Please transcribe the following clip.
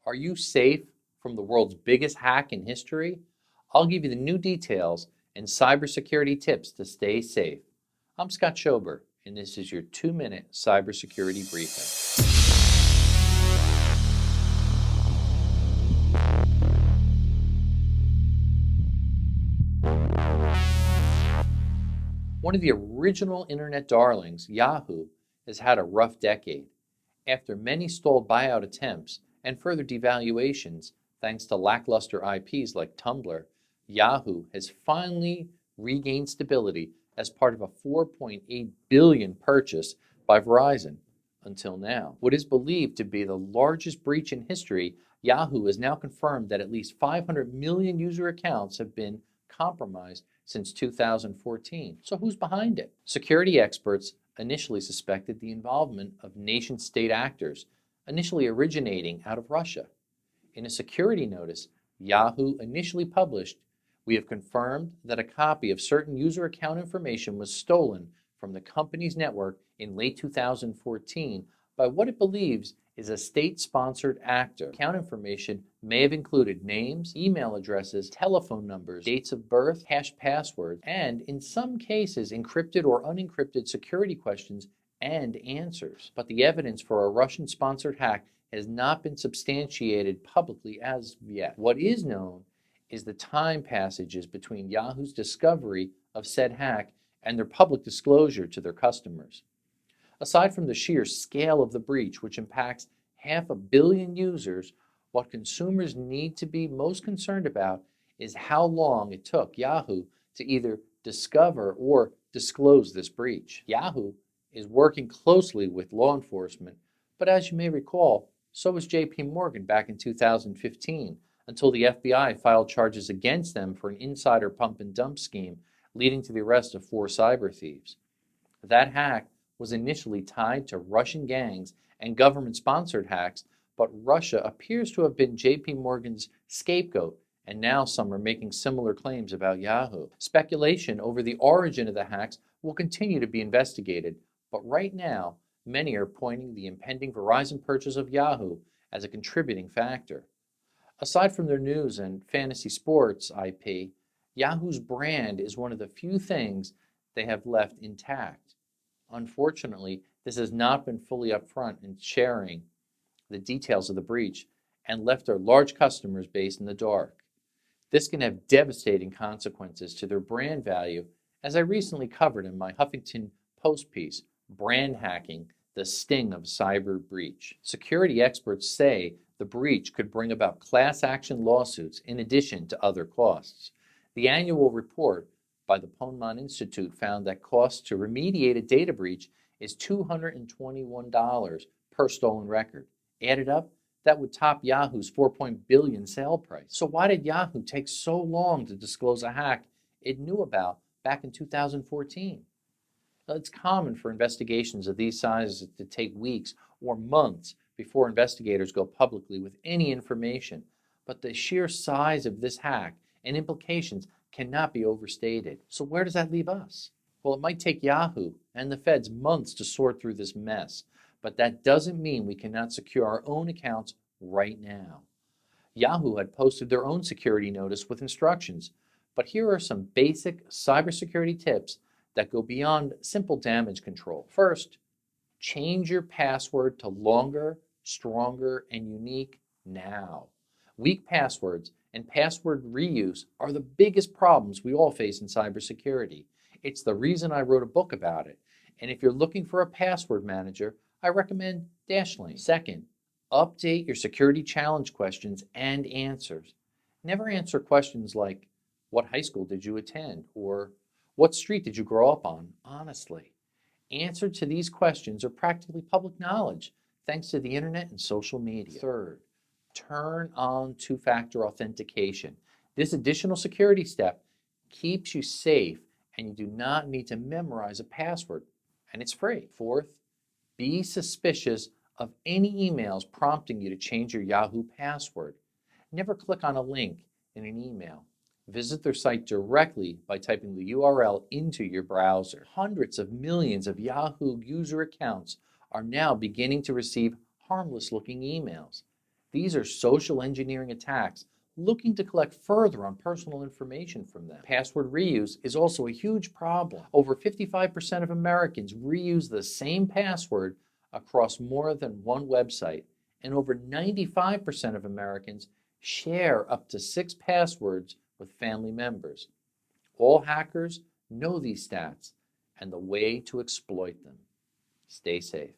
Are you safe from the world's biggest hack in history? I'll give you the new details and cybersecurity tips to stay safe. I'm Scott Schober, and this is your 2-minute cybersecurity briefing. One of the original internet darlings, Yahoo, has had a rough decade. After many stalled buyout attempts and further devaluations, thanks to lackluster IPs like Tumblr, Yahoo has finally regained stability as part of a $4.8 billion purchase by Verizon. Until now, what is believed to be the largest breach in history, Yahoo has now confirmed that at least 500 million user accounts have been compromised since 2014. So who's behind it? Security experts initially suspected the involvement of nation-state actors, initially originating out of Russia. In a security notice Yahoo initially published, we have confirmed that a copy of certain user account information was stolen from the company's network in late 2014 by what it believes is a state-sponsored actor. Account information may have included names, email addresses, telephone numbers, dates of birth, hashed passwords, and in some cases encrypted or unencrypted security questions and answers. But the evidence for a Russian-sponsored hack has not been substantiated publicly as of yet. What is known is the time passages between Yahoo's discovery of said hack and their public disclosure to their customers. Aside from the sheer scale of the breach, which impacts 500 million users, what consumers need to be most concerned about is how long it took Yahoo to either discover or disclose this breach. Yahoo is working closely with law enforcement, but as you may recall, so was JP Morgan back in 2015, until the FBI filed charges against them for an insider pump and dump scheme, leading to the arrest of 4 cyber thieves. That hack was initially tied to Russian gangs and government-sponsored hacks, but Russia appears to have been JP Morgan's scapegoat, and now some are making similar claims about Yahoo. Speculation over the origin of the hacks will continue to be investigated, but right now, many are pointing the impending Verizon purchase of Yahoo as a contributing factor. Aside from their news and fantasy sports IP, Yahoo's brand is one of the few things they have left intact. Unfortunately, this has not been fully upfront in sharing the details of the breach and left their large customer base in the dark. This can have devastating consequences to their brand value, as I recently covered in my Huffington Post piece, Brand Hacking, the Sting of Cyber Breach. Security experts say the breach could bring about class action lawsuits in addition to other costs. The annual report by the Ponemon Institute found that costs to remediate a data breach is $221 per stolen record. Added up, that would top Yahoo's $4 billion sale price. So why did Yahoo take so long to disclose a hack it knew about back in 2014? It's common for investigations of these sizes to take weeks or months before investigators go publicly with any information, but the sheer size of this hack and implications cannot be overstated. So where does that leave us? Well, it might take Yahoo and the feds months to sort through this mess, but that doesn't mean we cannot secure our own accounts right now. Yahoo had posted their own security notice with instructions, but here are some basic cybersecurity tips that go beyond simple damage control. First, change your password to longer, stronger, and unique now. Weak passwords and password reuse are the biggest problems we all face in cybersecurity. It's the reason I wrote a book about it. And if you're looking for a password manager, I recommend Dashlane. Second, update your security challenge questions and answers. Never answer questions like, what high school did you attend? Or what street did you grow up on? Honestly, answer to these questions are practically public knowledge, thanks to the internet and social media. Third, turn on two-factor authentication. This additional security step keeps you safe, and you do not need to memorize a password, and it's free. Fourth, be suspicious of any emails prompting you to change your Yahoo password. Never click on a link in an email. Visit their site directly by typing the URL into your browser. Hundreds of millions of Yahoo user accounts are now beginning to receive harmless-looking emails. These are social engineering attacks looking to collect further on personal information from them. Password reuse is also a huge problem. Over 55% of Americans reuse the same password across more than one website, and over 95% of Americans share up to 6 passwords with family members. All hackers know these stats and the way to exploit them. Stay safe.